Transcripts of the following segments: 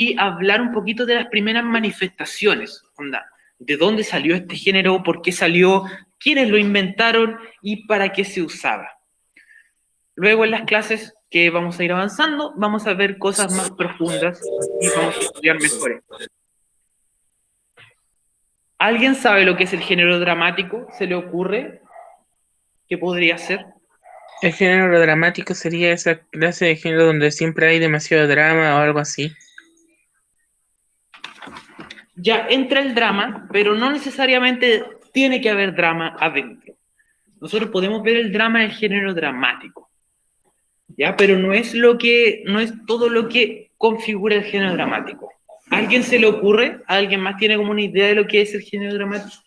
y hablar un poquito de las primeras manifestaciones, onda, de dónde salió este género, por qué salió, quiénes lo inventaron y para qué se usaba. Luego en las clases que vamos a ir avanzando, vamos a ver cosas más profundas y vamos a estudiar mejor esto. ¿Alguien sabe lo que es el género dramático? ¿Se le ocurre qué podría ser? El género dramático sería esa clase de género donde siempre hay demasiado drama o algo así. Ya entra el drama, pero no necesariamente tiene que haber drama adentro. Nosotros podemos ver el drama del género dramático, ¿ya? Pero no es todo lo que configura el género dramático. ¿A alguien se le ocurre? ¿A alguien más tiene como una idea de lo que es el género dramático?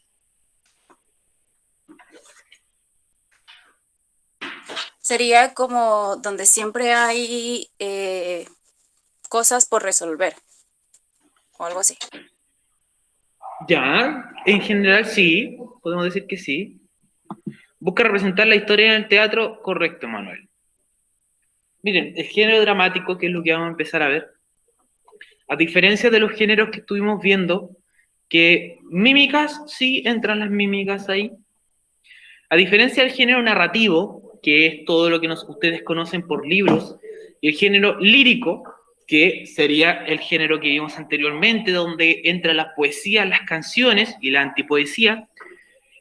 Sería como donde siempre hay cosas por resolver, o algo así. Ya, en general sí, podemos decir que sí. Busca representar la historia en el teatro, correcto, Manuel. Miren, el género dramático, que es lo que vamos a empezar a ver, a diferencia de los géneros que estuvimos viendo, que mímicas, sí entran las mímicas ahí. A diferencia del género narrativo, que es todo lo que ustedes conocen por libros, y el género lírico, que sería el género que vimos anteriormente, donde entra la poesía, las canciones y la antipoesía,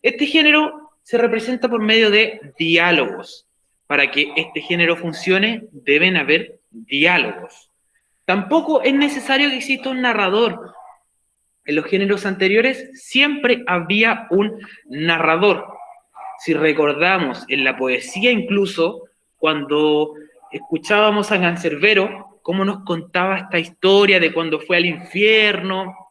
este género se representa por medio de diálogos. Para que este género funcione, deben haber diálogos. Tampoco es necesario que exista un narrador. En los géneros anteriores siempre había un narrador. Si recordamos en la poesía incluso, cuando escuchábamos a Cancerbero, cómo nos contaba esta historia de cuando fue al infierno,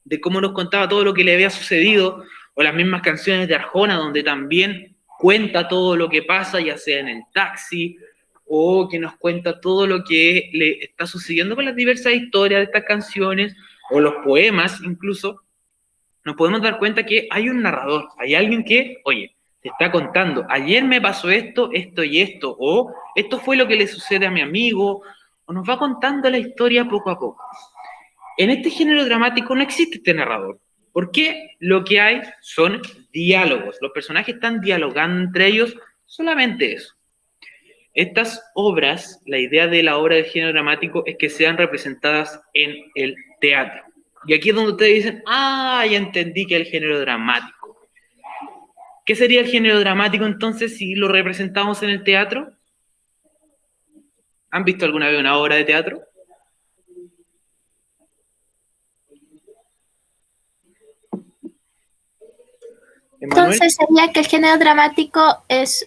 de cómo nos contaba todo lo que le había sucedido, o las mismas canciones de Arjona, donde también cuenta todo lo que pasa, ya sea en el taxi, o que nos cuenta todo lo que le está sucediendo con las diversas historias de estas canciones, o los poemas incluso, nos podemos dar cuenta que hay un narrador, hay alguien que, oye, te está contando, ayer me pasó esto, esto y esto, o esto fue lo que le sucede a mi amigo, o nos va contando la historia poco a poco. En este género dramático no existe este narrador, porque lo que hay son diálogos, los personajes están dialogando entre ellos, solamente eso. Estas obras, la idea de la obra del género dramático es que sean representadas en el teatro. Y aquí es donde ustedes dicen, ah, ya entendí que es el género dramático. ¿Qué sería el género dramático entonces si lo representamos en el teatro? ¿Han visto alguna vez una obra de teatro? ¿Emanuel? Entonces sería que el género dramático es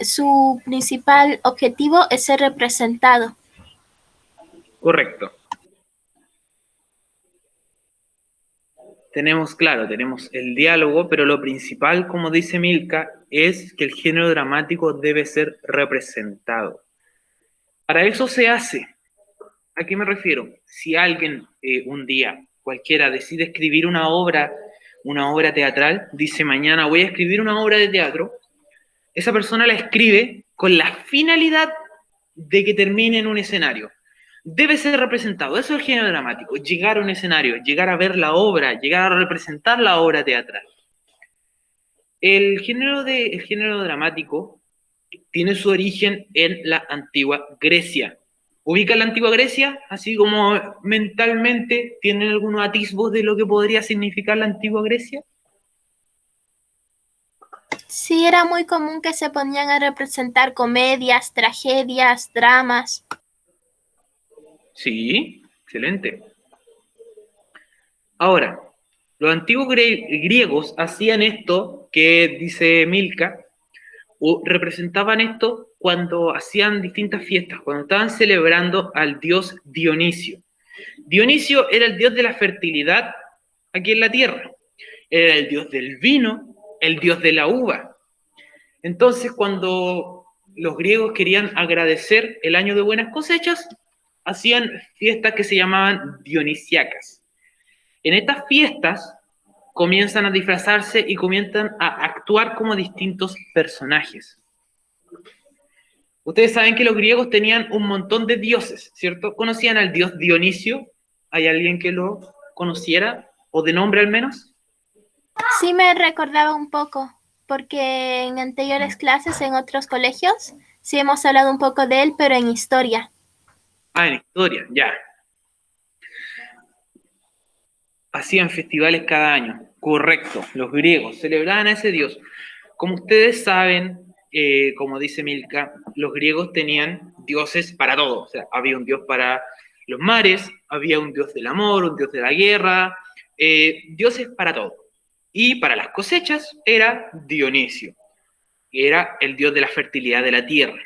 su principal objetivo es ser representado. Correcto. Tenemos el diálogo, pero lo principal, como dice Milka, es que el género dramático debe ser representado. Para eso se hace. ¿A qué me refiero? Si alguien un día cualquiera decide escribir una obra teatral, dice mañana voy a escribir una obra de teatro, esa persona la escribe con la finalidad de que termine en un escenario. Debe ser representado, eso es el género dramático, llegar a un escenario, llegar a ver la obra, llegar a representar la obra teatral. El género dramático tiene su origen en la antigua Grecia. ¿Ubica la antigua Grecia? Así como mentalmente, ¿tienen algunos atisbos de lo que podría significar la antigua Grecia? Sí, era muy común que se ponían a representar comedias, tragedias, dramas. Sí, excelente. Ahora, los antiguos griegos hacían esto que dice Milka, o representaban esto cuando hacían distintas fiestas, cuando estaban celebrando al dios Dionisio. Dionisio era el dios de la fertilidad aquí en la tierra, era el dios del vino, el dios de la uva. Entonces, cuando los griegos querían agradecer el año de buenas cosechas, hacían fiestas que se llamaban dionisiacas. En estas fiestas comienzan a disfrazarse y comienzan a actuar como distintos personajes. Ustedes saben que los griegos tenían un montón de dioses, ¿cierto? ¿Conocían al dios Dionisio? ¿Hay alguien que lo conociera? ¿O de nombre al menos? Sí me recordaba un poco, porque en anteriores clases en otros colegios sí hemos hablado un poco de él, pero en historia. Ah, en historia, ya. Hacían festivales cada año, correcto. Los griegos celebraban a ese dios. Como ustedes saben, como dice Milka, los griegos tenían dioses para todo. O sea, había un dios para los mares, había un dios del amor, un dios de la guerra, dioses para todo. Y para las cosechas era Dionisio, que era el dios de la fertilidad de la tierra.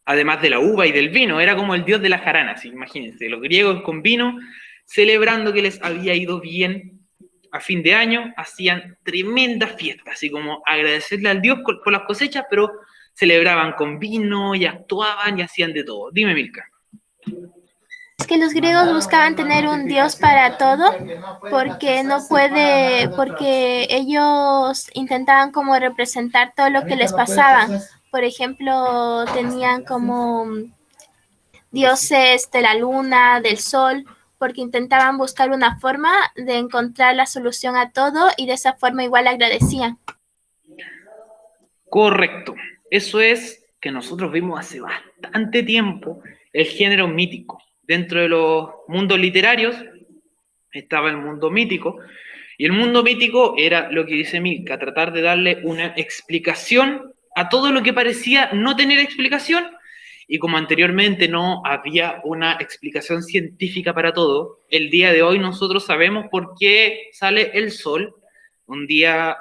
Además de la uva y del vino, era como el dios de la jarana, ¿sí? Imagínense, los griegos con vino, celebrando que les había ido bien a fin de año, hacían tremendas fiestas, así como agradecerle al dios por las cosechas, pero celebraban con vino y actuaban y hacían de todo. Dime, Milka. Es que los griegos buscaban tener un dios para todo, porque ellos intentaban como representar todo lo que les pasaba. Por ejemplo, tenían como dioses de la luna, del sol, porque intentaban buscar una forma de encontrar la solución a todo y de esa forma igual agradecían. Correcto. Eso es que nosotros vimos hace bastante tiempo el género mítico. Dentro de los mundos literarios estaba el mundo mítico, y el mundo mítico era lo que dice Milka, tratar de darle una explicación a todo lo que parecía no tener explicación, y como anteriormente no había una explicación científica para todo, el día de hoy nosotros sabemos por qué sale el sol, un día,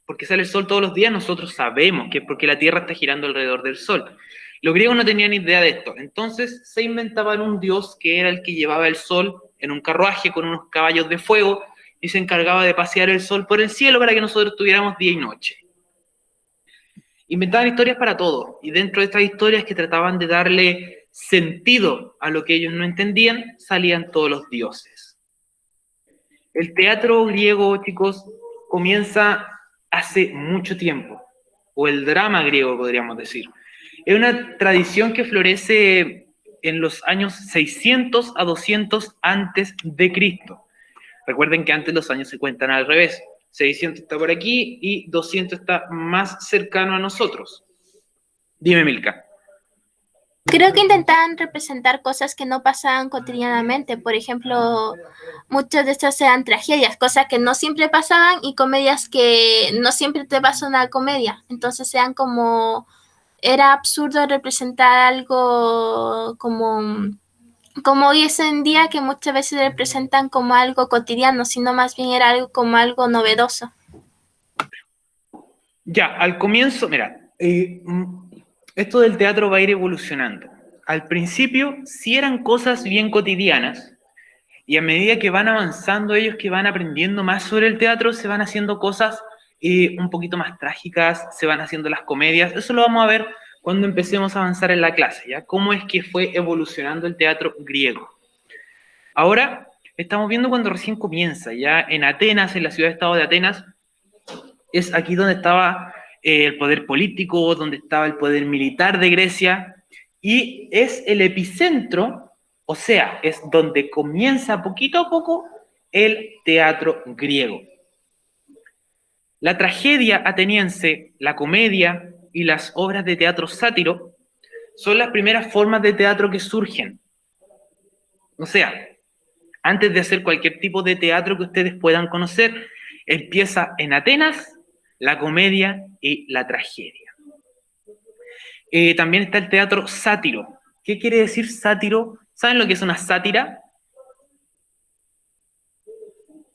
porque sale el sol todos los días, nosotros sabemos que es porque la Tierra está girando alrededor del sol. Los griegos no tenían idea de esto, entonces se inventaban un dios que era el que llevaba el sol en un carruaje con unos caballos de fuego y se encargaba de pasear el sol por el cielo para que nosotros tuviéramos día y noche. Inventaban historias para todo, y dentro de estas historias que trataban de darle sentido a lo que ellos no entendían, salían todos los dioses. El teatro griego, chicos, comienza hace mucho tiempo, o el drama griego podríamos decir. Es una tradición que florece en los años 600 a 200 antes de Cristo. Recuerden que antes los años se cuentan al revés. 600 está por aquí y 200 está más cercano a nosotros. Dime, Milka. Creo que intentaban representar cosas que no pasaban cotidianamente. Por ejemplo, muchas de estas eran tragedias, cosas que no siempre pasaban, y comedias que no siempre te pasa una comedia. Entonces era absurdo representar algo como hoy es en día, que muchas veces representan como algo cotidiano, sino más bien era algo como algo novedoso. Ya, al comienzo, mira, esto del teatro va a ir evolucionando. Al principio sí eran cosas bien cotidianas, y a medida que van avanzando ellos, que van aprendiendo más sobre el teatro, se van haciendo cosas un poquito más trágicas, se van haciendo las comedias. Eso lo vamos a ver cuando empecemos a avanzar en la clase, ¿ya? Cómo es que fue evolucionando el teatro griego. Ahora estamos viendo cuando recién comienza, ya en Atenas, en la ciudad-estado de Atenas, es aquí donde estaba el poder político, donde estaba el poder militar de Grecia, y es el epicentro, o sea, es donde comienza poquito a poco el teatro griego. La tragedia ateniense, la comedia y las obras de teatro sátiro son las primeras formas de teatro que surgen. O sea, antes de hacer cualquier tipo de teatro que ustedes puedan conocer, empieza en Atenas la comedia y la tragedia. También está el teatro sátiro. ¿Qué quiere decir sátiro? ¿Saben lo que es una sátira?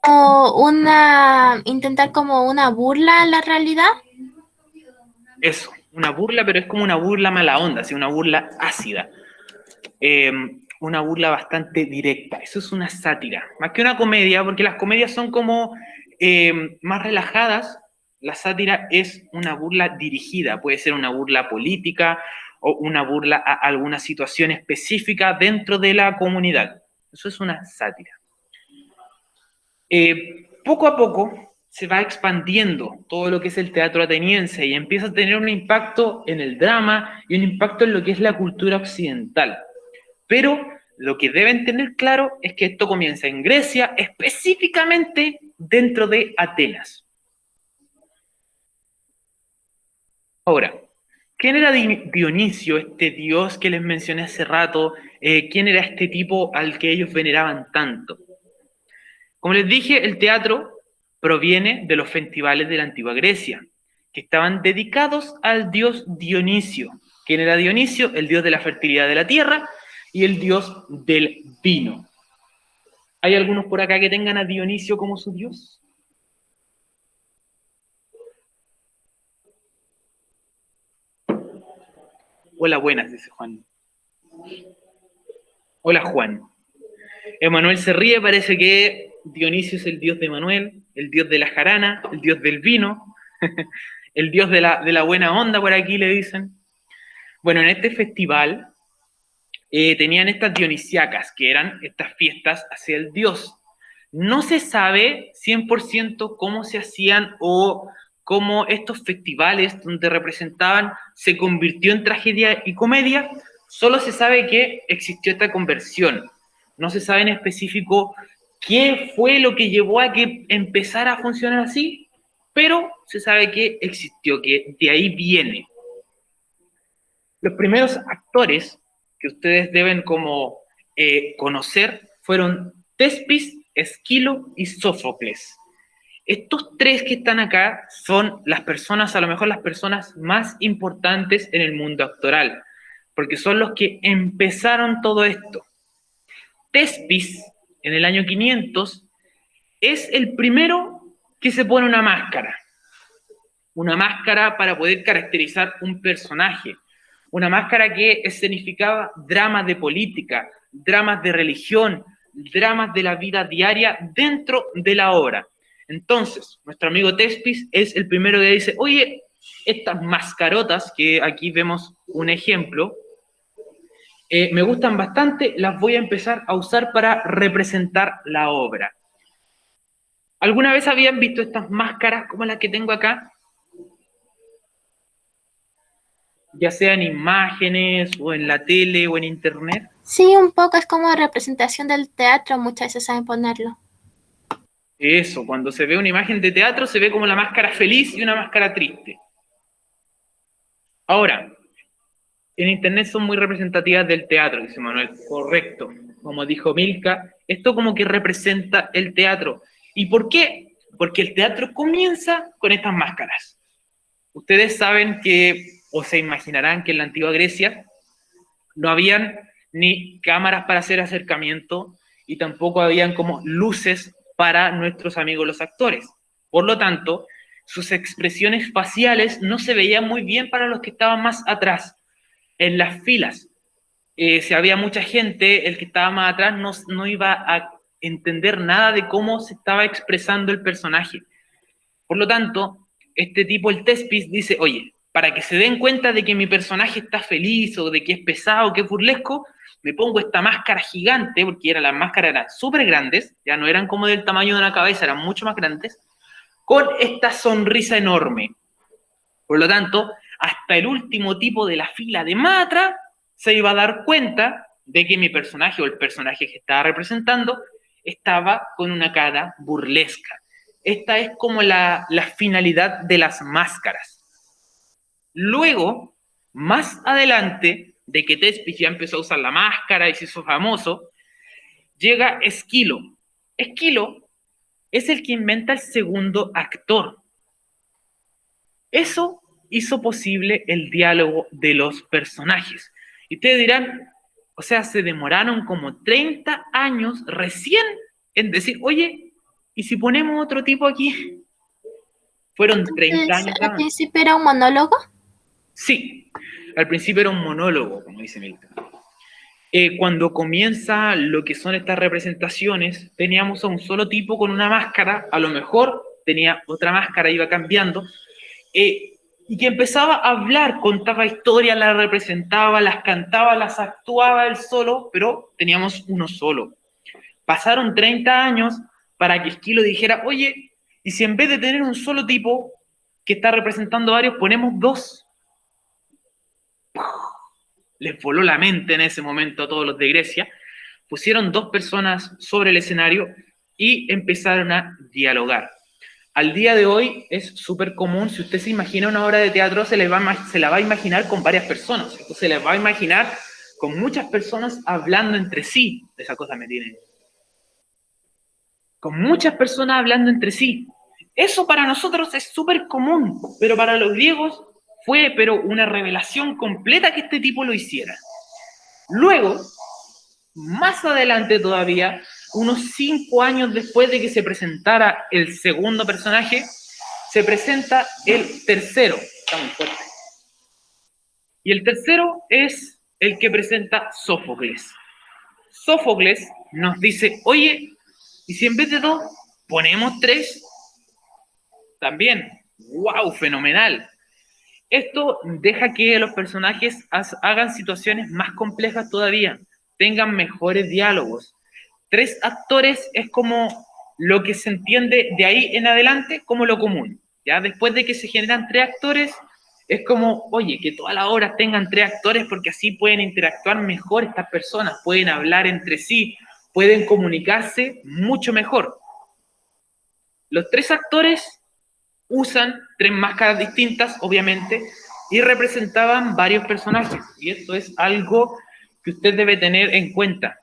O intentar como una burla a la realidad. Eso, una burla, pero es como una burla mala onda, ¿sí? Una burla ácida. Una burla bastante directa. Eso es una sátira. Más que una comedia, porque las comedias son como más relajadas. La sátira es una burla dirigida. Puede ser una burla política o una burla a alguna situación específica dentro de la comunidad. Eso es una sátira. Poco a poco se va expandiendo todo lo que es el teatro ateniense y empieza a tener un impacto en el drama y un impacto en lo que es la cultura occidental. Pero lo que deben tener claro es que esto comienza en Grecia, específicamente dentro de Atenas. Ahora, ¿quién era Dionisio, este dios que les mencioné hace rato? ¿Quién era este tipo al que ellos veneraban tanto? Como les dije, el teatro proviene de los festivales de la antigua Grecia, que estaban dedicados al dios Dionisio. ¿Quién era Dionisio? El dios de la fertilidad de la tierra y el dios del vino. ¿Hay algunos por acá que tengan a Dionisio como su dios? Hola, buenas, dice Juan. Hola, Juan. Emanuel se ríe, parece que Dionisio es el dios de Emanuel, el dios de la jarana, el dios del vino, el dios de la buena onda, por aquí le dicen. Bueno, en este festival tenían estas dionisiacas, que eran estas fiestas hacia el dios. No se sabe 100% cómo se hacían o cómo estos festivales donde representaban se convirtió en tragedia y comedia. Solo se sabe que existió esta conversión. No se sabe en específico qué fue lo que llevó a que empezara a funcionar así, pero se sabe que existió, que de ahí viene. Los primeros actores que ustedes deben como conocer fueron Tespis, Esquilo y Sófocles. Estos tres que están acá son las personas, a lo mejor las personas más importantes en el mundo actoral, porque son los que empezaron todo esto. Tespis, en el año 500, es el primero que se pone una máscara para poder caracterizar un personaje, una máscara que escenificaba dramas de política, dramas de religión, dramas de la vida diaria dentro de la obra. Entonces, nuestro amigo Tespis es el primero que dice, oye, estas mascarotas, que aquí vemos un ejemplo, me gustan bastante, las voy a empezar a usar para representar la obra. ¿Alguna vez habían visto estas máscaras como las que tengo acá? Ya sea en imágenes, o en la tele, o en internet. Sí, un poco es como representación del teatro, muchas veces saben ponerlo. Eso, cuando se ve una imagen de teatro, se ve como la máscara feliz y una máscara triste. Ahora, en internet son muy representativas del teatro, dice Manuel. Correcto. Como dijo Milka, esto como que representa el teatro. ¿Y por qué? Porque el teatro comienza con estas máscaras. Ustedes saben que, o se imaginarán que en la antigua Grecia no habían ni cámaras para hacer acercamiento y tampoco habían como luces para nuestros amigos los actores. Por lo tanto, sus expresiones faciales no se veían muy bien para los que estaban más atrás. En las filas, si había mucha gente, el que estaba más atrás no iba a entender nada de cómo se estaba expresando el personaje. Por lo tanto, este tipo, el Tespis, dice, oye, para que se den cuenta de que mi personaje está feliz o de que es pesado, que es burlesco, me pongo esta máscara gigante, porque las máscaras eran súper grandes, ya no eran como del tamaño de una cabeza, eran mucho más grandes, con esta sonrisa enorme. Por lo tanto, hasta el último tipo de la fila de más atrás se iba a dar cuenta de que mi personaje o el personaje que estaba representando estaba con una cara burlesca. Esta es como la finalidad de las máscaras. Luego, más adelante, de que Tespis ya empezó a usar la máscara y se hizo famoso, llega Esquilo. Esquilo es el que inventa el segundo actor. Eso hizo posible el diálogo de los personajes. Y ustedes dirán, o sea, se demoraron como 30 años recién en decir, oye, ¿y si ponemos otro tipo aquí? Fueron 30 años. ¿Al principio era un monólogo? Sí, al principio era un monólogo, como dice Milton. Cuando comienza lo que son estas representaciones, teníamos a un solo tipo con una máscara, a lo mejor tenía otra máscara, iba cambiando, y que empezaba a hablar, contaba historias, las representaba, las cantaba, las actuaba él solo, pero teníamos uno solo. Pasaron 30 años para que Esquilo dijera, oye, Y si en vez de tener un solo tipo que está representando varios, ponemos dos, les voló la mente en ese momento a todos los de Grecia, pusieron dos personas sobre el escenario y empezaron a dialogar. Al día de hoy es súper común, si usted se imagina una obra de teatro, se la va a imaginar con varias personas, ¿cierto? Se la va a imaginar con muchas personas hablando entre sí. Esa cosa me tiene. Con muchas personas hablando entre sí. Eso para nosotros es súper común, pero para los griegos fue una revelación completa que este tipo lo hiciera. Luego, más adelante todavía, unos 5 años después de que se presentara el segundo personaje, se presenta el tercero. Está muy fuerte. Y el tercero es el que presenta Sófocles. Sófocles nos dice, oye, ¿y si en vez de 2 ponemos 3? También, ¡wow! Fenomenal. Esto deja que los personajes hagan situaciones más complejas todavía, tengan mejores diálogos. 3 actores es como lo que se entiende de ahí en adelante como lo común. Ya después de que se generan 3 actores, es como, oye, que todas las obras tengan 3 actores porque así pueden interactuar mejor estas personas, pueden hablar entre sí, pueden comunicarse mucho mejor. Los 3 actores usan 3 máscaras distintas, obviamente, y representaban varios personajes. Y esto es algo que usted debe tener en cuenta.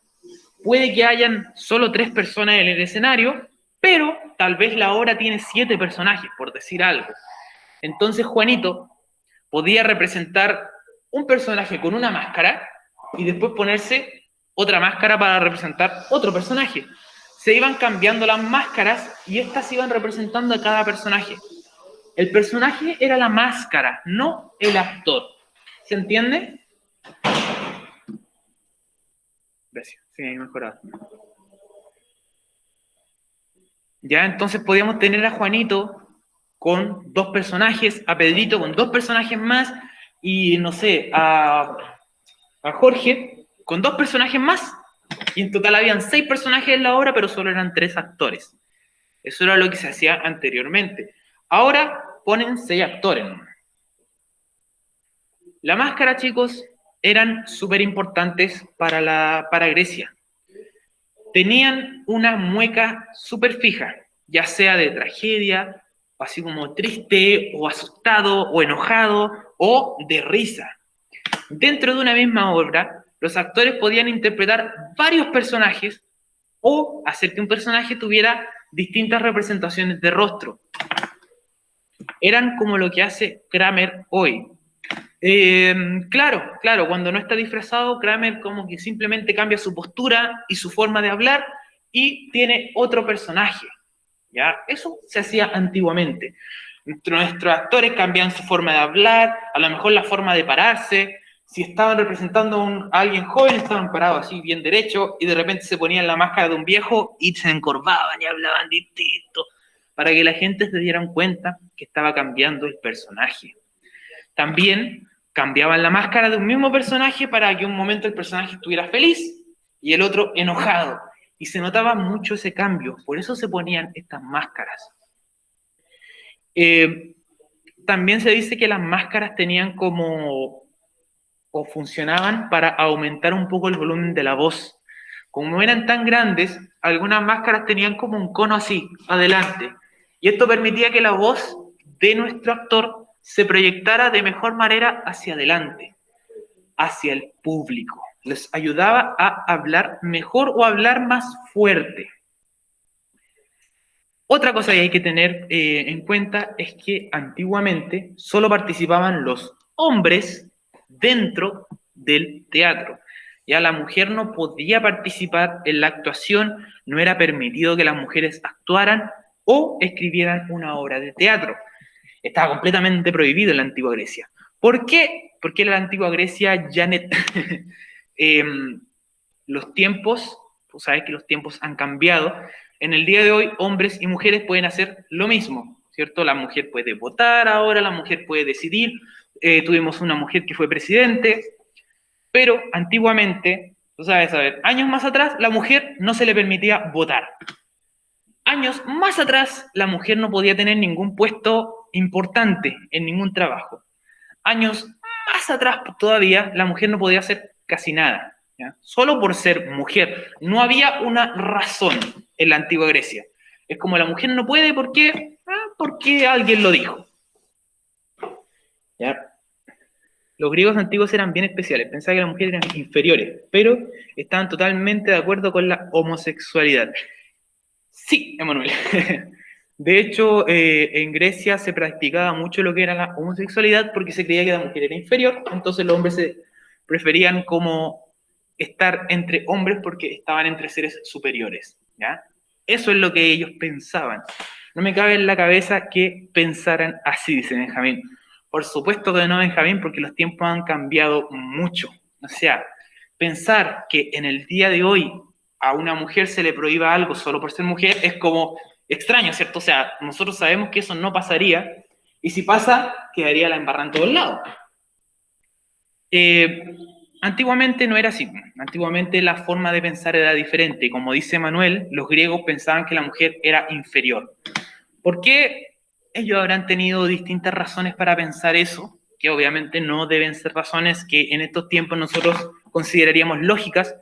Puede que hayan solo 3 personas en el escenario, pero tal vez la obra tiene 7 personajes, por decir algo. Entonces Juanito podía representar un personaje con una máscara y después ponerse otra máscara para representar otro personaje. Se iban cambiando las máscaras y estas iban representando a cada personaje. El personaje era la máscara, no el actor. ¿Se entiende? Gracias, sí, he mejorado. Ya, entonces podíamos tener a Juanito con 2 personajes, a Pedrito con 2 personajes más, y no sé, a Jorge con 2 personajes más. Y en total habían 6 personajes en la obra, pero solo eran 3 actores. Eso era lo que se hacía anteriormente. Ahora ponen 6 actores. La máscara, chicos, eran súper importantes para Grecia. Tenían una mueca súper fija, ya sea de tragedia, así como triste, o asustado, o enojado, o de risa. Dentro de una misma obra, los actores podían interpretar varios personajes o hacer que un personaje tuviera distintas representaciones de rostro. Eran como lo que hace Kramer hoy. Claro, cuando no está disfrazado, Kramer como que simplemente cambia su postura y su forma de hablar y tiene otro personaje. ¿Ya? Eso se hacía antiguamente. Nuestros actores cambian su forma de hablar, a lo mejor la forma de pararse. Si estaban representando a alguien joven, estaban parados así, bien derecho, y de repente se ponían la máscara de un viejo y se encorvaban y hablaban distinto, para que la gente se diera cuenta que estaba cambiando el personaje. También cambiaban la máscara de un mismo personaje para que un momento el personaje estuviera feliz y el otro enojado. Y se notaba mucho ese cambio, por eso se ponían estas máscaras. También se dice que las máscaras tenían o funcionaban para aumentar un poco el volumen de la voz. Como eran tan grandes, algunas máscaras tenían como un cono así, adelante. Y esto permitía que la voz de nuestro actor se proyectara de mejor manera hacia adelante, hacia el público. Les ayudaba a hablar mejor o hablar más fuerte. Otra cosa que hay que tener en cuenta es que antiguamente solo participaban los hombres dentro del teatro. Ya la mujer no podía participar en la actuación, no era permitido que las mujeres actuaran o escribieran una obra de teatro. Estaba completamente prohibido en la antigua Grecia. ¿Por qué? Porque en la antigua Grecia ya los tiempos, tú sabes que los tiempos han cambiado. En el día de hoy, hombres y mujeres pueden hacer lo mismo, ¿cierto? La mujer puede votar ahora, la mujer puede decidir. Tuvimos una mujer que fue presidente, pero antiguamente, tú sabes, a ver, años más atrás, la mujer no se le permitía votar. Años más atrás, la mujer no podía tener ningún puesto importante en ningún trabajo. Años más atrás todavía, la mujer no podía hacer casi nada, ¿ya? Solo por ser mujer. No había una razón en la antigua Grecia. Es como la mujer no puede, ¿por qué? Porque alguien lo dijo. ¿Ya? Los griegos antiguos eran bien especiales, pensaban que las mujeres eran inferiores, pero estaban totalmente de acuerdo con la homosexualidad. Sí, Emanuel. De hecho, en Grecia se practicaba mucho lo que era la homosexualidad porque se creía que la mujer era inferior, entonces los hombres se preferían como estar entre hombres porque estaban entre seres superiores, ¿ya? Eso es lo que ellos pensaban. No me cabe en la cabeza que pensaran así, dice Benjamín. Por supuesto que no, Benjamín, porque los tiempos han cambiado mucho. O sea, pensar que en el día de hoy a una mujer se le prohíba algo solo por ser mujer es como extraño, ¿cierto? O sea, nosotros sabemos que eso no pasaría, y si pasa, quedaría la embarrada en todos lados. Antiguamente no era así. Antiguamente la forma de pensar era diferente. Como dice Manuel, los griegos pensaban que la mujer era inferior. ¿Por qué? Ellos habrán tenido distintas razones para pensar eso, que obviamente no deben ser razones que en estos tiempos nosotros consideraríamos lógicas,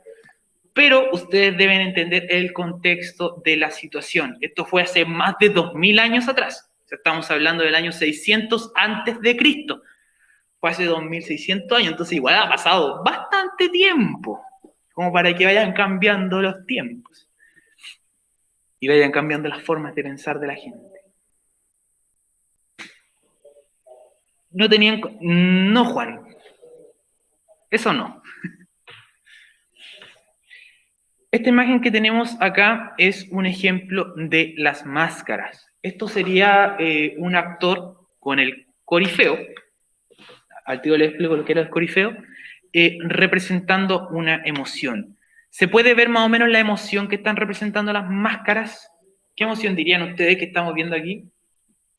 pero ustedes deben entender el contexto de la situación. Esto fue hace más de 2000 años atrás. O sea, estamos hablando del año 600 antes de Cristo. Fue hace 2600 años, entonces igual ha pasado bastante tiempo, como para que vayan cambiando los tiempos y vayan cambiando las formas de pensar de la gente. No tenían... No, Juan. Eso no. Esta imagen que tenemos acá es un ejemplo de las máscaras. Esto sería un actor con el corifeo, al tío le explico lo que era el corifeo, representando una emoción. ¿Se puede ver más o menos la emoción que están representando las máscaras? ¿Qué emoción dirían ustedes que estamos viendo aquí?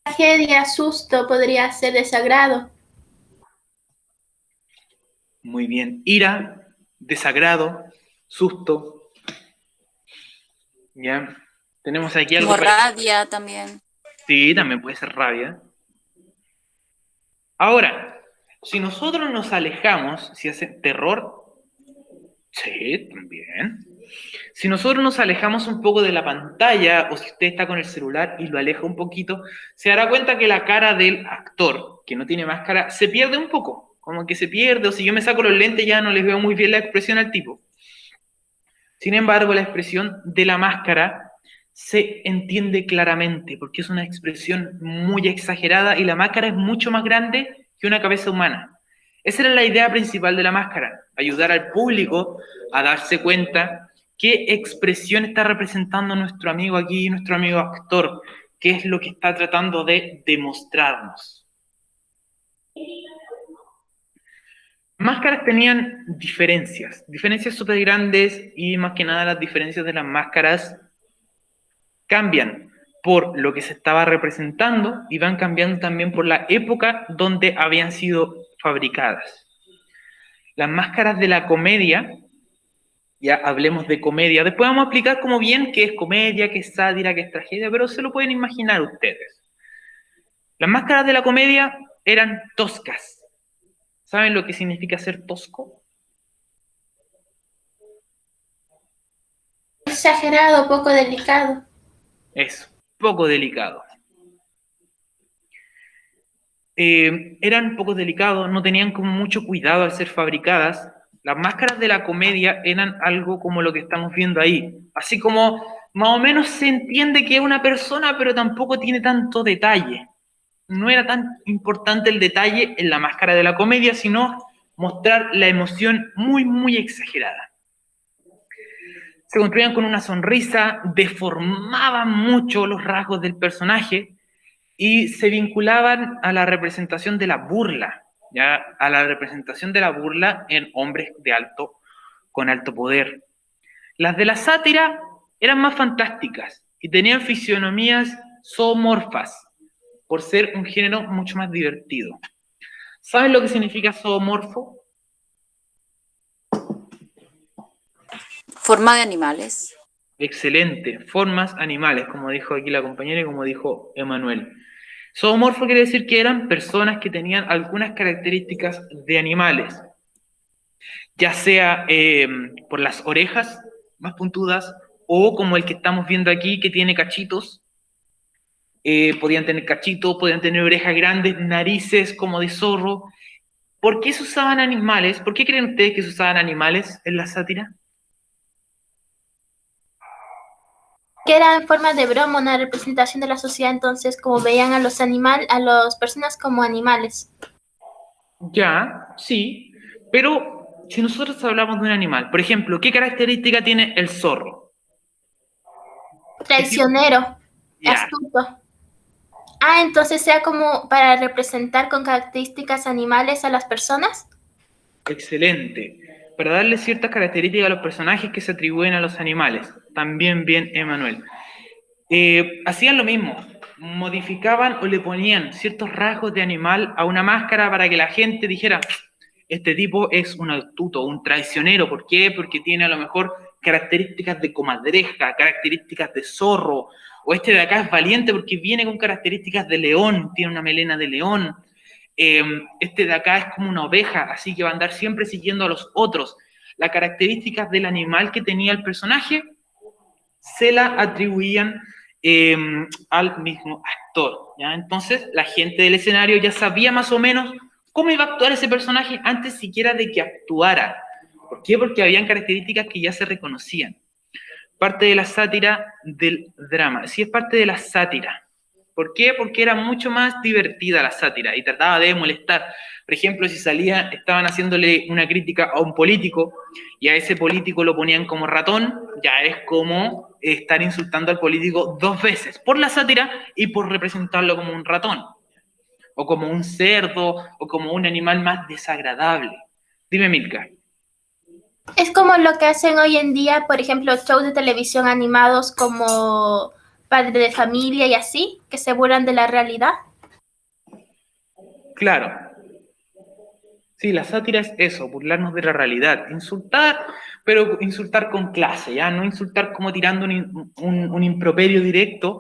Tragedia, susto, podría ser desagrado. Muy bien. Ira, desagrado, susto. ¿Ya? Tenemos aquí algo... Como rabia también. Sí, también puede ser rabia. Ahora, si nosotros nos alejamos, si hace terror, sí, también. Si nosotros nos alejamos un poco de la pantalla, o si usted está con el celular y lo aleja un poquito, se dará cuenta que la cara del actor, que no tiene máscara, se pierde un poco. Como que se pierde, o si yo me saco los lentes ya no les veo muy bien la expresión al tipo. Sin embargo, la expresión de la máscara se entiende claramente, porque es una expresión muy exagerada y la máscara es mucho más grande que una cabeza humana. Esa era la idea principal de la máscara, ayudar al público a darse cuenta qué expresión está representando nuestro amigo aquí, nuestro amigo actor, qué es lo que está tratando de demostrarnos. Máscaras tenían diferencias súper grandes, y más que nada las diferencias de las máscaras cambian por lo que se estaba representando y van cambiando también por la época donde habían sido fabricadas. Las máscaras de la comedia, ya hablemos de comedia, después vamos a explicar como bien qué es comedia, qué es sátira, qué es tragedia, pero se lo pueden imaginar ustedes. Las máscaras de la comedia eran toscas. ¿Saben lo que significa ser tosco? Exagerado, poco delicado. Es poco delicado. Eran poco delicados, no tenían como mucho cuidado al ser fabricadas. Las máscaras de la comedia eran algo como lo que estamos viendo ahí. Así como más o menos se entiende que es una persona, pero tampoco tiene tanto detalle. No era tan importante el detalle en la máscara de la comedia, sino mostrar la emoción muy, muy exagerada. Se construían con una sonrisa, deformaban mucho los rasgos del personaje y se vinculaban a la representación de la burla, ¿ya? A la representación de la burla en hombres con alto poder. Las de la sátira eran más fantásticas y tenían fisionomías zoomorfas, por ser un género mucho más divertido. ¿Saben lo que significa zoomorfo? Forma de animales. Excelente. Formas animales, como dijo aquí la compañera y como dijo Emanuel. Zoomorfo quiere decir que eran personas que tenían algunas características de animales, ya sea por las orejas más puntudas o como el que estamos viendo aquí que tiene cachitos. Podían tener cachitos, podían tener orejas grandes, narices como de zorro. ¿Por qué se usaban animales? ¿Por qué creen ustedes que se usaban animales en la sátira? Que era en forma de broma, una representación de la sociedad, entonces como veían a los a las personas como animales. Ya, sí, pero si nosotros hablamos de un animal, por ejemplo, ¿qué característica tiene el zorro? Traicionero, Ya, astuto. Ah, entonces sea como para representar con características animales a las personas. excelente. Para darle ciertas características a los personajes que se atribuyen a los animales. También bien, Emanuel. Hacían lo mismo, modificaban o le ponían ciertos rasgos de animal a una máscara para que la gente dijera, este tipo es un astuto, un traicionero. ¿Por qué? Porque tiene a lo mejor características de comadreja, características de zorro, o este de acá es valiente porque viene con características de león, tiene una melena de león. Este de acá es como una oveja, así que va a andar siempre siguiendo a los otros. Las características del animal que tenía el personaje se la atribuían al mismo actor, ¿ya? Entonces la gente del escenario ya sabía más o menos cómo iba a actuar ese personaje antes siquiera de que actuara. ¿Por qué? Porque habían características que ya se reconocían. Parte de la sátira del drama. Sí, es parte de la sátira. ¿Por qué? Porque era mucho más divertida la sátira y trataba de molestar. Por ejemplo, si salía, estaban haciéndole una crítica a un político y a ese político lo ponían como ratón, ya es como estar insultando al político dos veces, por la sátira y por representarlo como un ratón, o como un cerdo, o como un animal más desagradable. Dime, Milka. Es como lo que hacen hoy en día, por ejemplo, shows de televisión animados como Padre de Familia y así, que se burlan de la realidad. Claro. Sí, la sátira es eso, burlarnos de la realidad, insultar, pero insultar con clase, ¿ya? No insultar como tirando un improperio directo,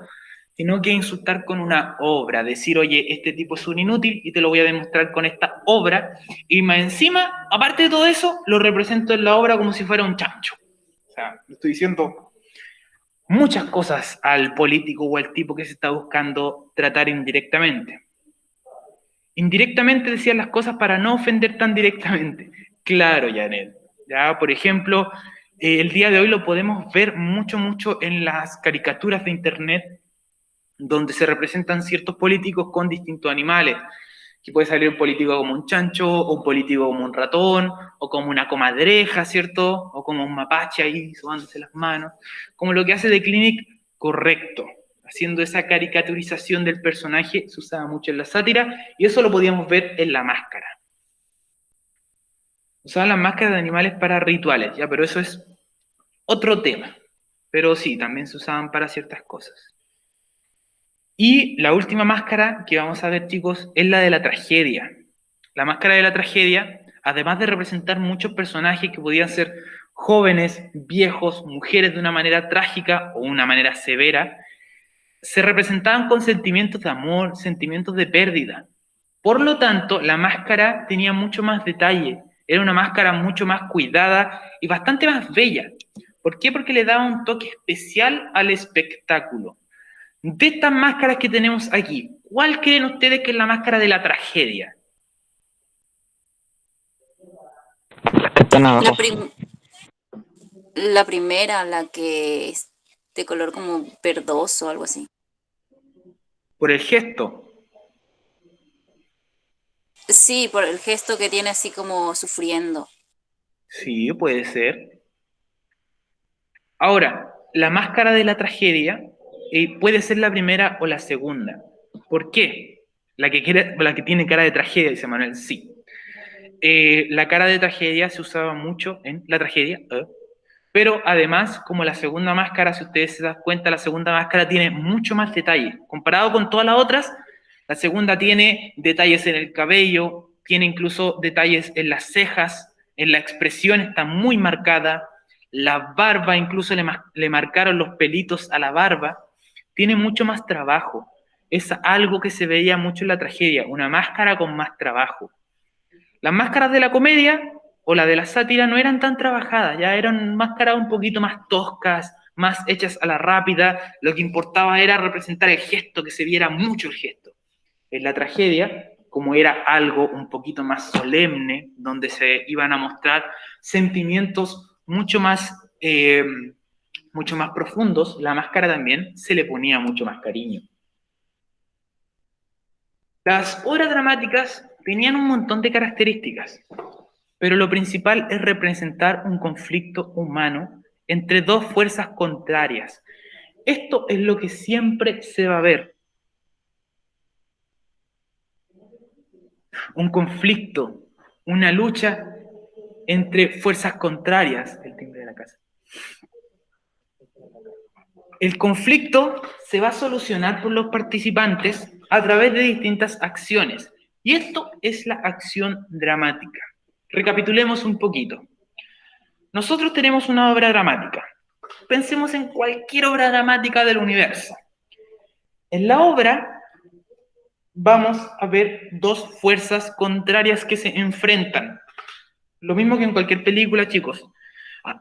sino que insultar con una obra, decir, oye, este tipo es un inútil y te lo voy a demostrar con esta obra, y más encima, aparte de todo eso, lo represento en la obra como si fuera un chancho. O sea, le estoy diciendo muchas cosas al político o al tipo que se está buscando tratar indirectamente. Indirectamente decían las cosas para no ofender tan directamente. Claro, Janet. Ya, por ejemplo, el día de hoy lo podemos ver mucho en las caricaturas de internet, donde se representan ciertos políticos con distintos animales. Que puede salir un político como un chancho, o un político como un ratón, o como una comadreja, ¿cierto? O como un mapache ahí sobándose las manos. Como lo que hace The Clinic, correcto. Haciendo esa caricaturización del personaje, se usaba mucho en la sátira, y eso lo podíamos ver en La Máscara. Usaban las máscaras de animales para rituales, ya, pero eso es otro tema. Pero sí, también se usaban para ciertas cosas. Y la última máscara que vamos a ver, chicos, es la de la tragedia. La máscara de la tragedia, además de representar muchos personajes que podían ser jóvenes, viejos, mujeres de una manera trágica o una manera severa, se representaban con sentimientos de amor, sentimientos de pérdida. Por lo tanto, la máscara tenía mucho más detalle, era una máscara mucho más cuidada y bastante más bella. ¿Por qué? Porque le daba un toque especial al espectáculo. De estas máscaras que tenemos aquí, ¿cuál creen ustedes que es la máscara de la tragedia? La, prim- la primera, la que es de color como verdoso, algo así. Por el gesto. Sí, por el gesto que tiene así como sufriendo. Sí, puede ser. Ahora, la máscara de la tragedia puede ser la primera o la segunda. ¿Por qué? La que tiene cara de tragedia, dice Manuel, sí. La cara de tragedia se usaba mucho en la tragedia, pero además, como la segunda máscara, si ustedes se dan cuenta, la segunda máscara tiene mucho más detalle. Comparado con todas las otras, la segunda tiene detalles en el cabello, tiene incluso detalles en las cejas, en la expresión está muy marcada, la barba, incluso le marcaron los pelitos a la barba, tiene mucho más trabajo. Es algo que se veía mucho en la tragedia, una máscara con más trabajo. Las máscaras de la comedia o la de la sátira no eran tan trabajadas, ya eran máscaras un poquito más toscas, más hechas a la rápida. Lo que importaba era representar el gesto, que se viera mucho el gesto. En la tragedia, como era algo un poquito más solemne, donde se iban a mostrar sentimientos mucho más profundos, la máscara también se le ponía mucho más cariño. Las obras dramáticas tenían un montón de características, pero lo principal es representar un conflicto humano entre dos fuerzas contrarias. Esto es lo que siempre se va a ver. Un conflicto, una lucha entre fuerzas contrarias. El timbre de la casa. El conflicto se va a solucionar por los participantes a través de distintas acciones. Y esto es la acción dramática. Recapitulemos un poquito. Nosotros tenemos una obra dramática. Pensemos en cualquier obra dramática del universo. En la obra vamos a ver dos fuerzas contrarias que se enfrentan. Lo mismo que en cualquier película, chicos.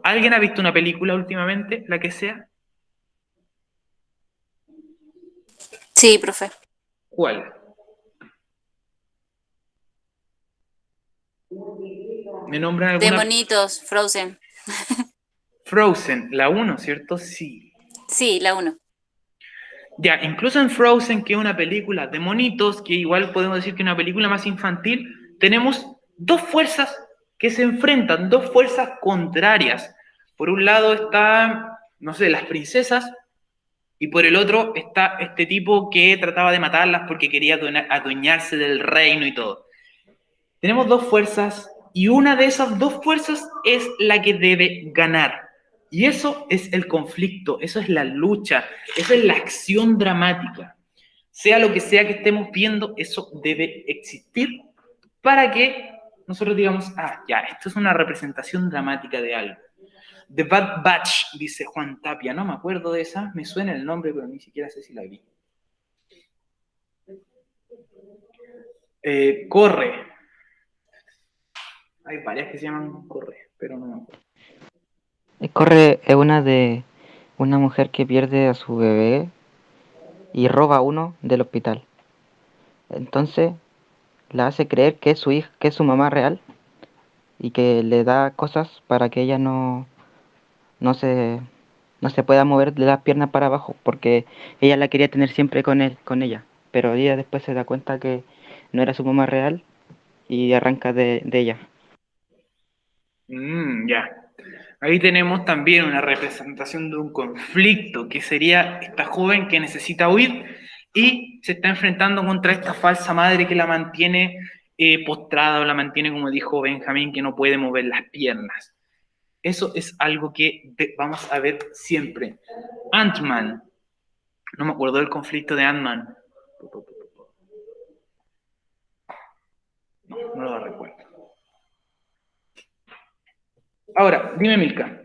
¿Alguien ha visto una película últimamente, la que sea? Sí, profe. ¿Cuál? ¿Me nombran alguna? Demonitos, Frozen. Frozen, la 1, ¿cierto? Sí. Sí, la 1. Ya, incluso en Frozen, que es una película de monitos, que igual podemos decir que es una película más infantil, tenemos dos fuerzas que se enfrentan, dos fuerzas contrarias. Por un lado están, no sé, las princesas, y por el otro está este tipo que trataba de matarlas porque quería adueñarse del reino y todo. Tenemos dos fuerzas, y una de esas dos fuerzas es la que debe ganar. Y eso es el conflicto, eso es la lucha, eso es la acción dramática. Sea lo que sea que estemos viendo, eso debe existir para que nosotros digamos, ya, esto es una representación dramática de algo. The Bad Batch, dice Juan Tapia, no me acuerdo de esa, me suena el nombre, pero ni siquiera sé si la vi. Corre. Hay varias que se llaman Corre, pero no me acuerdo. Corre es una de una mujer que pierde a su bebé y roba a uno del hospital. Entonces la hace creer que es su hija, que es su mamá real y que le da cosas para que ella no se pueda mover de las piernas para abajo porque ella la quería tener siempre con ella. Pero ella después se da cuenta que no era su mamá real y arranca de ella. Ya. Ahí tenemos también una representación de un conflicto, que sería esta joven que necesita huir y se está enfrentando contra esta falsa madre que la mantiene postrada, o la mantiene, como dijo Benjamín, que no puede mover las piernas. Eso es algo que vamos a ver siempre. Ant-Man. No me acuerdo del conflicto de Ant-Man. No lo recuerdo. Ahora, dime, Milka.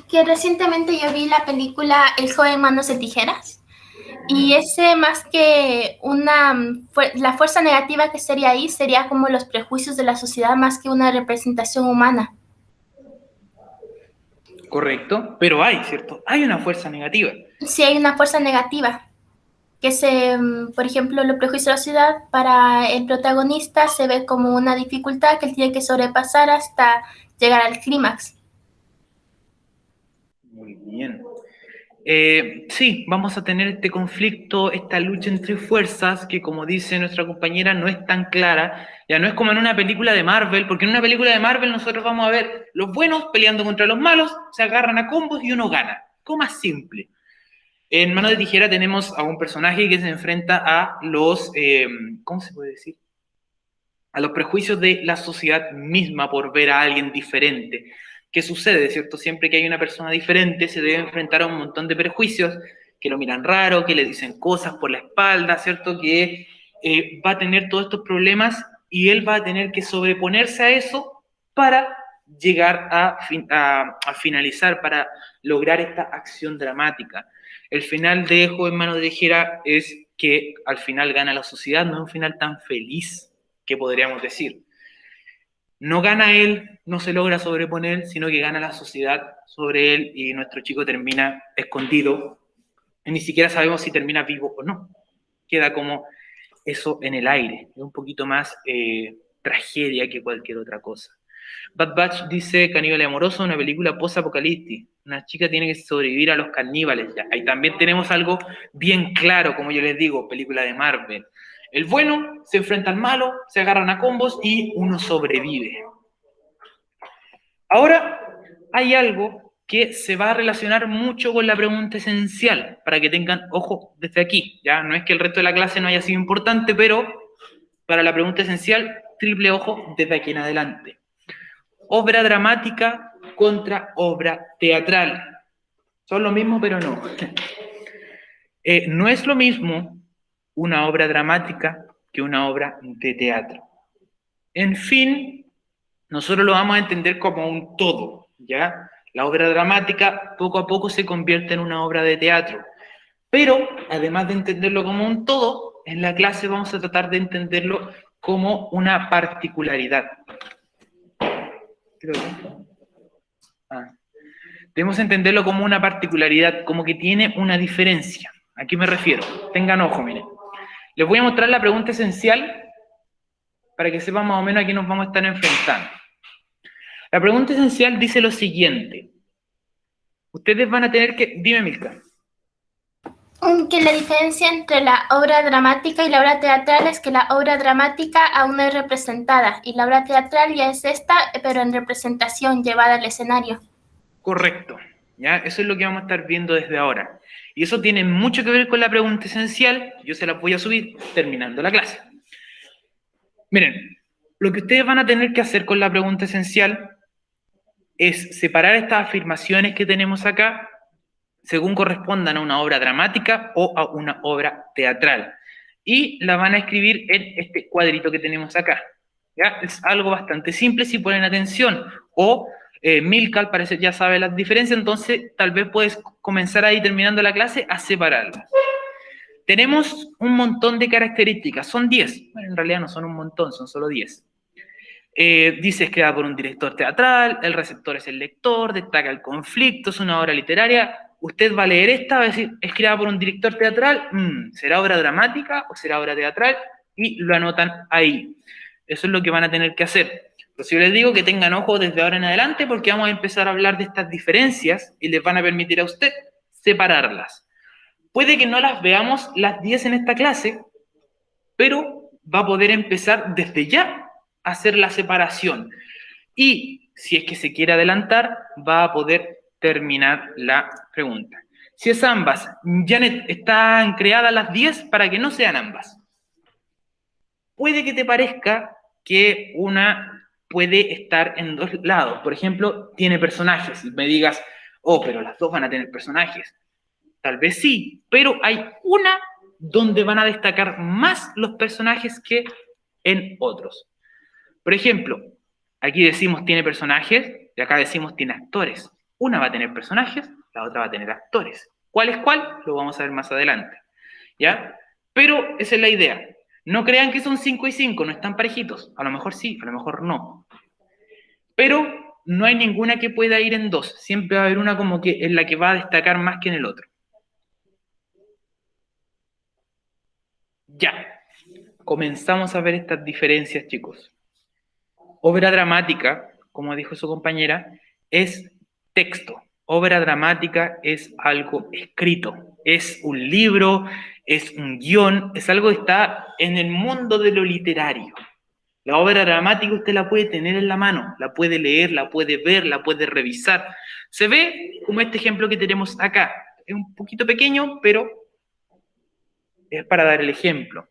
Que recientemente yo vi la película El joven manos de tijeras. Y ese más que la fuerza negativa que sería ahí, sería como los prejuicios de la sociedad más que una representación humana. Correcto, pero hay, ¿cierto? Hay una fuerza negativa. Sí hay una fuerza negativa, que por ejemplo, los prejuicios de la sociedad para el protagonista se ve como una dificultad que él tiene que sobrepasar hasta llegar al clímax. Muy bien. Sí, vamos a tener este conflicto, esta lucha entre fuerzas que, como dice nuestra compañera, no es tan clara. Ya no es como en una película de Marvel, porque en una película de Marvel nosotros vamos a ver los buenos peleando contra los malos, se agarran a combos y uno gana. Como más simple. En Mano de Tijera tenemos a un personaje que se enfrenta a los, ¿cómo se puede decir? A los prejuicios de la sociedad misma por ver a alguien diferente. ¿Qué sucede, cierto? Siempre que hay una persona diferente se debe enfrentar a un montón de prejuicios que lo miran raro, que le dicen cosas por la espalda, ¿cierto? Que va a tener todos estos problemas y él va a tener que sobreponerse a eso para llegar a finalizar, para lograr esta acción dramática. El final de Joven Mano de Tijera es que al final gana la sociedad, no es un final tan feliz que podríamos decir. No gana él, no se logra sobreponer, sino que gana la sociedad sobre él y nuestro chico termina escondido. Y ni siquiera sabemos si termina vivo o no. Queda como eso en el aire. Es un poquito más tragedia que cualquier otra cosa. Bad Batch dice Caníbal y Amoroso, una película post-apocalíptica. Una chica tiene que sobrevivir a los caníbales. Ya. Ahí también tenemos algo bien claro, como yo les digo, película de Marvel. El bueno se enfrenta al malo, se agarran a combos y uno sobrevive. Ahora hay algo que se va a relacionar mucho con la pregunta esencial, para que tengan ojo desde aquí. Ya no es que el resto de la clase no haya sido importante, pero para la pregunta esencial, triple ojo desde aquí en adelante. Obra dramática contra obra teatral. Son lo mismo, pero no. No es lo mismo una obra dramática que una obra de teatro. En fin, nosotros lo vamos a entender como un todo, ¿ya? La obra dramática poco a poco se convierte en una obra de teatro. Pero, además de entenderlo como un todo, en la clase vamos a tratar de entenderlo como una particularidad. Debemos entenderlo como una particularidad, como que tiene una diferencia. ¿A qué me refiero? Tengan ojo, miren. Les voy a mostrar la pregunta esencial para que sepan más o menos a qué nos vamos a estar enfrentando. La pregunta esencial dice lo siguiente. Ustedes van a tener que... Dime, Milka. Que la diferencia entre la obra dramática y la obra teatral es que la obra dramática aún no es representada y la obra teatral ya es esta, pero en representación llevada al escenario. Correcto, ¿ya? Eso es lo que vamos a estar viendo desde ahora. Y eso tiene mucho que ver con la pregunta esencial. Yo se la voy a subir terminando la clase. Miren, lo que ustedes van a tener que hacer con la pregunta esencial es separar estas afirmaciones que tenemos acá según correspondan a una obra dramática o a una obra teatral. Y la van a escribir en este cuadrito que tenemos acá. ¿Ya? Es algo bastante simple si ponen atención. O Milka al parecer ya sabe las diferencias, entonces tal vez puedes comenzar ahí terminando la clase a separarlas. Tenemos un montón de características, son 10. Bueno, en realidad no son un montón, son solo 10. Dice, es creada por un director teatral, el receptor es el lector, destaca el conflicto, es una obra literaria. Usted va a leer esta, va a decir, es creada por un director teatral, ¿será obra dramática o será obra teatral? Y lo anotan ahí. Eso es lo que van a tener que hacer. Pero si yo les digo que tengan ojo desde ahora en adelante, porque vamos a empezar a hablar de estas diferencias y les van a permitir a usted separarlas. Puede que no las veamos las 10 en esta clase, pero va a poder empezar desde ya a hacer la separación. Y si es que se quiere adelantar, va a poder terminar la pregunta. Si es ambas, Janet, están creadas las 10 para que no sean ambas. Puede que te parezca que una puede estar en dos lados. Por ejemplo, tiene personajes. Y me digas, oh, pero las dos van a tener personajes. Tal vez sí, pero hay una donde van a destacar más los personajes que en otros. Por ejemplo, aquí decimos tiene personajes y acá decimos tiene actores. Una va a tener personajes, la otra va a tener actores. ¿Cuál es cuál? Lo vamos a ver más adelante. ¿Ya? Pero esa es la idea. No crean que son 5 y 5, no están parejitos. A lo mejor sí, a lo mejor no. Pero no hay ninguna que pueda ir en dos. Siempre va a haber una como que en la que va a destacar más que en el otro. Ya. Comenzamos a ver estas diferencias, chicos. Obra dramática, como dijo su compañera, es texto. Obra dramática es algo escrito. Es un libro, es un guión, es algo que está en el mundo de lo literario. La obra dramática usted la puede tener en la mano, la puede leer, la puede ver, la puede revisar. Se ve como este ejemplo que tenemos acá. Es un poquito pequeño, pero es para dar el ejemplo.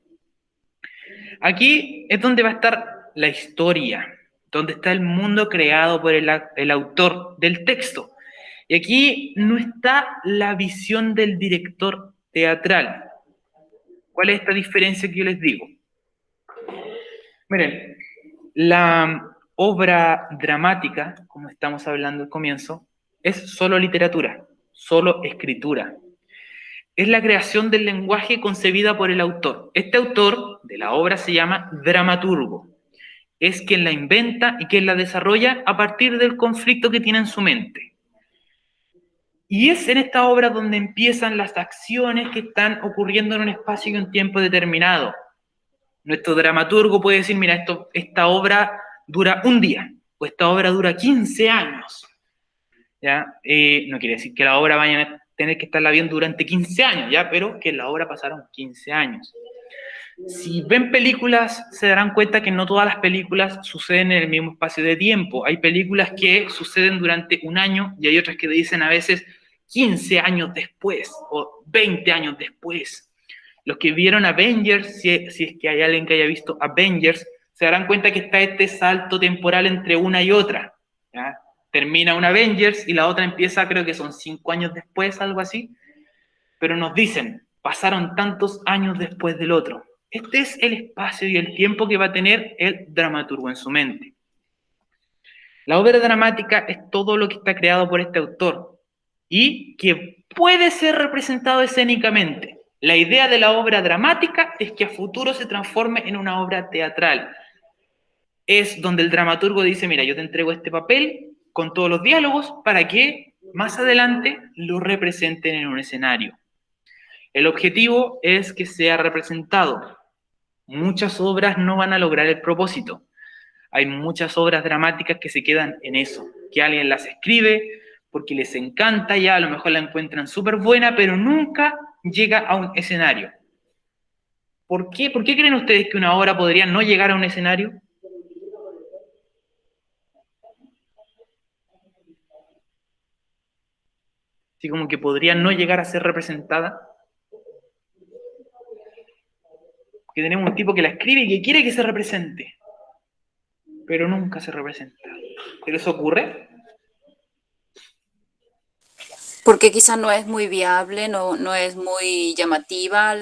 Aquí es donde va a estar la historia, donde está el mundo creado por el autor del texto. Y aquí no está la visión del director teatral. ¿Cuál es esta diferencia que yo les digo? Miren, la obra dramática, como estamos hablando al comienzo, es solo literatura, solo escritura. Es la creación del lenguaje concebida por el autor. Este autor de la obra se llama dramaturgo. Es quien la inventa y quien la desarrolla a partir del conflicto que tiene en su mente. Y es en esta obra donde empiezan las acciones que están ocurriendo en un espacio y un tiempo determinado. Nuestro dramaturgo puede decir, mira, esta obra dura un día, o esta obra dura 15 años. ¿Ya? No quiere decir que la obra vaya a tener que estarla viendo durante 15 años, ¿ya? Pero que en la obra pasaron 15 años. Si ven películas, se darán cuenta que no todas las películas suceden en el mismo espacio de tiempo. Hay películas que suceden durante un año y hay otras que dicen a veces 15 años después o 20 años después. Los que vieron Avengers, si es que hay alguien que haya visto Avengers, se darán cuenta que está este salto temporal entre una y otra, ¿ya? Termina un Avengers y la otra empieza, creo que son 5 años después, algo así, pero nos dicen, pasaron tantos años después del otro. Este es el espacio y el tiempo que va a tener el dramaturgo en su mente. La obra dramática es todo lo que está creado por este autor y que puede ser representado escénicamente. La idea de la obra dramática es que a futuro se transforme en una obra teatral. Es donde el dramaturgo dice, mira, yo te entrego este papel con todos los diálogos para que más adelante lo representen en un escenario. El objetivo es que sea representado. Muchas obras no van a lograr el propósito. Hay muchas obras dramáticas que se quedan en eso, que alguien las escribe porque les encanta, ya a lo mejor la encuentran súper buena, pero nunca llega a un escenario. ¿Por qué? ¿Por qué creen ustedes que una obra podría no llegar a un escenario? Así como que podría no llegar a ser representada. Que tenemos un tipo que la escribe y que quiere que se represente, pero nunca se representa. ¿Pero eso ocurre? Porque quizás no es muy viable, no es muy llamativa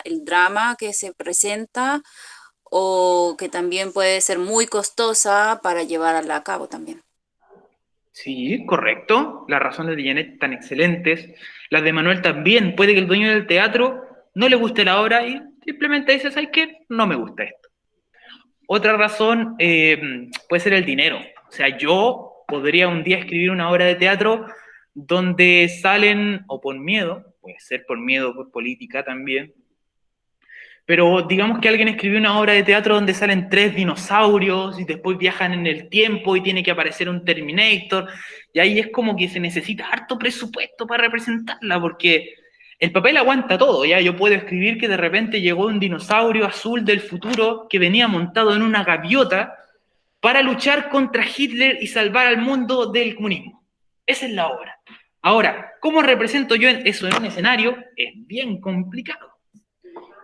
el drama que se presenta, o que también puede ser muy costosa para llevarla a cabo también. Sí, correcto. Las razones de Janet están excelentes. Las de Manuel también. Puede que el dueño del teatro no le guste la obra y simplemente dice, ¿sabes qué? No me gusta esto. Otra razón puede ser el dinero. O sea, yo podría un día escribir una obra de teatro donde salen, o por miedo, puede ser por miedo, por política también, pero digamos que alguien escribió una obra de teatro donde salen 3 dinosaurios y después viajan en el tiempo y tiene que aparecer un Terminator, y ahí es como que se necesita harto presupuesto para representarla, porque el papel aguanta todo, ¿ya? Yo puedo escribir que de repente llegó un dinosaurio azul del futuro que venía montado en una gaviota para luchar contra Hitler y salvar al mundo del comunismo. Esa es la obra. Ahora, ¿cómo represento yo eso en un escenario? Es bien complicado.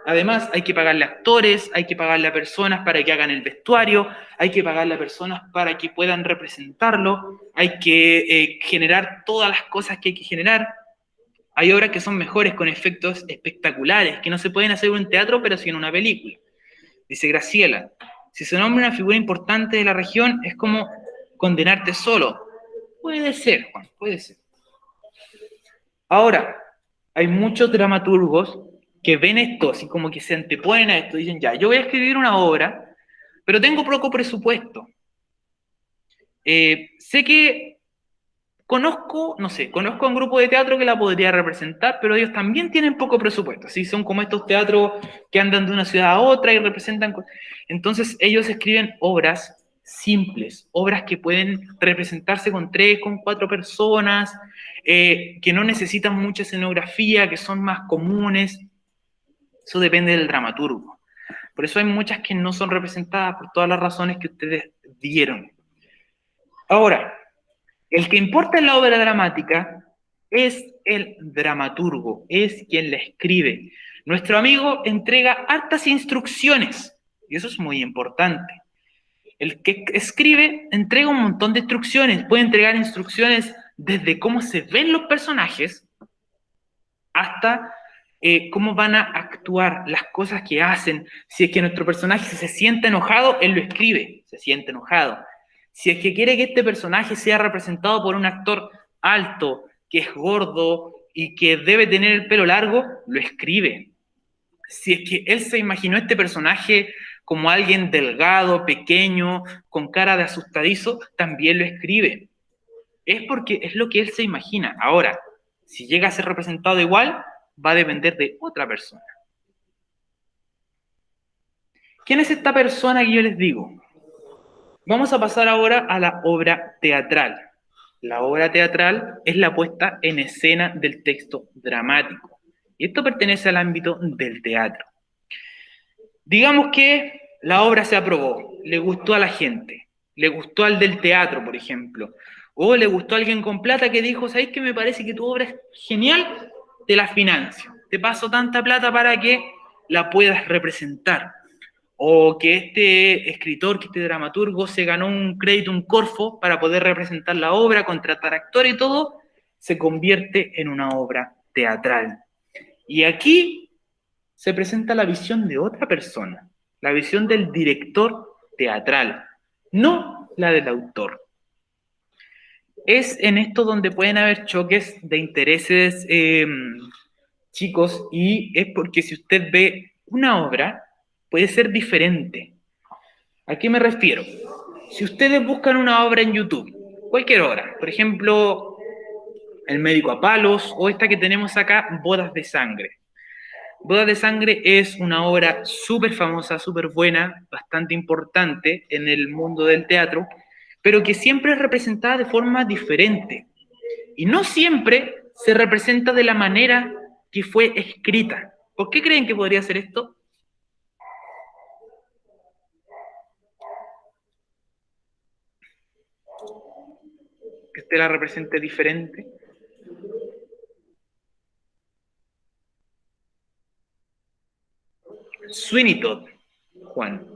Además, hay que pagarle a actores, hay que pagarle a personas para que hagan el vestuario, hay que pagarle a personas para que puedan representarlo, hay que generar todas las cosas que hay que generar. Hay obras que son mejores con efectos espectaculares, que no se pueden hacer en un teatro, pero sí en una película. Dice Graciela, si se nombra una figura importante de la región, es como condenarte solo. Puede ser, Juan, puede ser. Ahora, hay muchos dramaturgos que ven esto, así como que se anteponen a esto, dicen, ya, yo voy a escribir una obra, pero tengo poco presupuesto. Sé que conozco a un grupo de teatro que la podría representar, pero ellos también tienen poco presupuesto, ¿sí? Son como estos teatros que andan de una ciudad a otra y representan. Entonces ellos escriben obras simples, obras que pueden representarse con 3, con 4 personas, que no necesitan mucha escenografía, que son más comunes. Eso depende del dramaturgo. Por eso hay muchas que no son representadas por todas las razones que ustedes dieron. Ahora, el que importa en la obra dramática es el dramaturgo, es quien la escribe. Nuestro amigo entrega hartas instrucciones, y eso es muy importante. El que escribe entrega un montón de instrucciones, puede entregar instrucciones desde cómo se ven los personajes hasta cómo van a actuar, las cosas que hacen. Si es que nuestro personaje se siente enojado, él lo escribe. se siente enojado. Si es que quiere que este personaje sea representado por un actor alto, que es gordo y que debe tener el pelo largo, lo escribe. Si es que él se imaginó este personaje como alguien delgado, pequeño, con cara de asustadizo, también lo escribe. Es porque es lo que él se imagina. Ahora, si llega a ser representado igual, va a depender de otra persona. ¿Quién es esta persona que yo les digo? Vamos a pasar ahora a la obra teatral. La obra teatral es la puesta en escena del texto dramático. Y esto pertenece al ámbito del teatro. Digamos que la obra se aprobó, le gustó a la gente, le gustó al del teatro, por ejemplo, o le gustó a alguien con plata que dijo, ¿sabes qué? Me parece que tu obra es genial, te la financio, te paso tanta plata para que la puedas representar. O que este escritor, que este dramaturgo se ganó un crédito, un Corfo, para poder representar la obra, contratar actores y todo, se convierte en una obra teatral. Y aquí se presenta la visión de otra persona, la visión del director teatral, no la del autor. Es en esto donde pueden haber choques de intereses, chicos, y es porque si usted ve una obra, puede ser diferente. ¿A qué me refiero? Si ustedes buscan una obra en YouTube, cualquier obra, por ejemplo, El médico a palos, o esta que tenemos acá, Bodas de sangre. Bodas de sangre es una obra súper famosa, súper buena, bastante importante en el mundo del teatro, pero que siempre es representada de forma diferente. Y no siempre se representa de la manera que fue escrita. ¿Por qué creen que podría ser esto? Que usted la represente diferente. Sweeney Todd, Juan.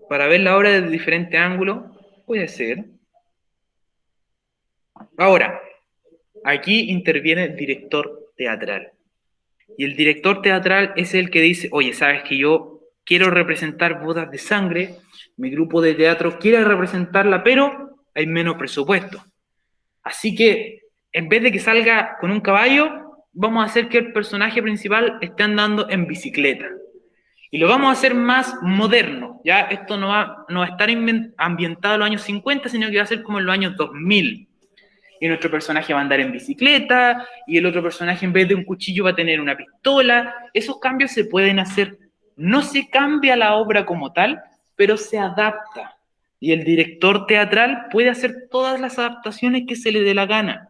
Para ver la obra desde diferente ángulo, puede ser. Ahora, aquí interviene el director teatral. Y el director teatral es el que dice, oye, sabes que yo quiero representar Bodas de sangre, mi grupo de teatro quiere representarla, pero hay menos presupuesto. Así que, en vez de que salga con un caballo, vamos a hacer que el personaje principal esté andando en bicicleta. Y lo vamos a hacer más moderno. Ya esto no va a estar ambientado en los años 50, sino que va a ser como en los años 2000. Y nuestro personaje va a andar en bicicleta, y el otro personaje en vez de un cuchillo va a tener una pistola. Esos cambios se pueden hacer. No se cambia la obra como tal, pero se adapta. Y el director teatral puede hacer todas las adaptaciones que se le dé la gana.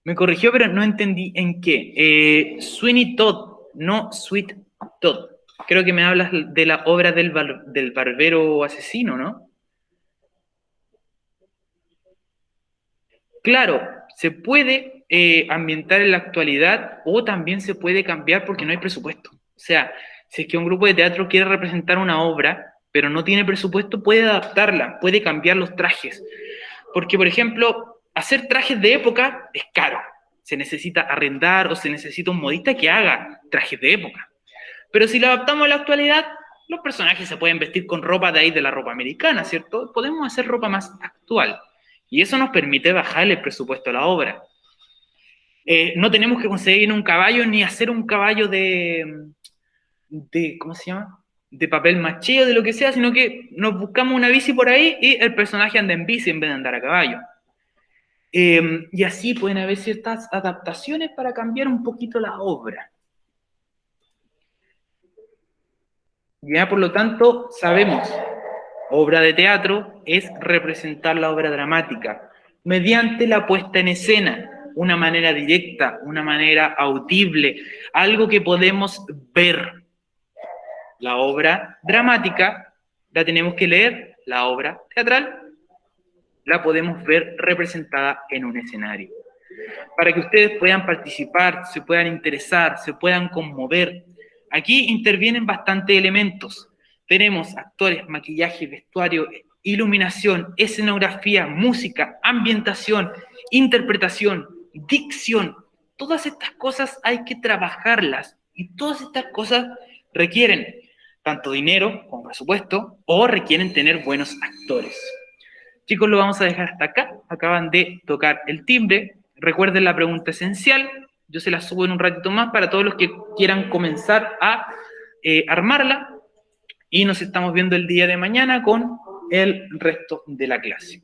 Me corrigió, pero no entendí en qué. Sweeney Todd, no Sweet Todd. Creo que me hablas de la obra del barbero asesino, ¿no? Claro, se puede ambientar en la actualidad o también se puede cambiar porque no hay presupuesto. O sea, si es que un grupo de teatro quiere representar una obra, pero no tiene presupuesto, puede adaptarla, puede cambiar los trajes. Porque, por ejemplo, hacer trajes de época es caro. Se necesita arrendar o se necesita un modista que haga trajes de época. Pero si lo adaptamos a la actualidad, los personajes se pueden vestir con ropa de ahí de la ropa americana, ¿cierto? Podemos hacer ropa más actual. Y eso nos permite bajar el presupuesto a la obra. No tenemos que conseguir un caballo ni hacer un caballo de ¿cómo se llama? De papel maché o de lo que sea, sino que nos buscamos una bici por ahí y el personaje anda en bici en vez de andar a caballo. Y así pueden haber ciertas adaptaciones para cambiar un poquito la obra. Ya, por lo tanto, sabemos, obra de teatro es representar la obra dramática mediante la puesta en escena, una manera directa, una manera audible, algo que podemos ver. La obra dramática la tenemos que leer, la obra teatral la podemos ver representada en un escenario. Para que ustedes puedan participar, se puedan interesar, se puedan conmover. Aquí intervienen bastantes elementos. Tenemos actores, maquillaje, vestuario, iluminación, escenografía, música, ambientación, interpretación, dicción. Todas estas cosas hay que trabajarlas y todas estas cosas requieren tanto dinero como presupuesto, o requieren tener buenos actores. Chicos, lo vamos a dejar hasta acá. Acaban de tocar el timbre. Recuerden la pregunta esencial. Yo se la subo en un ratito más para todos los que quieran comenzar a armarla. Y nos estamos viendo el día de mañana con el resto de la clase.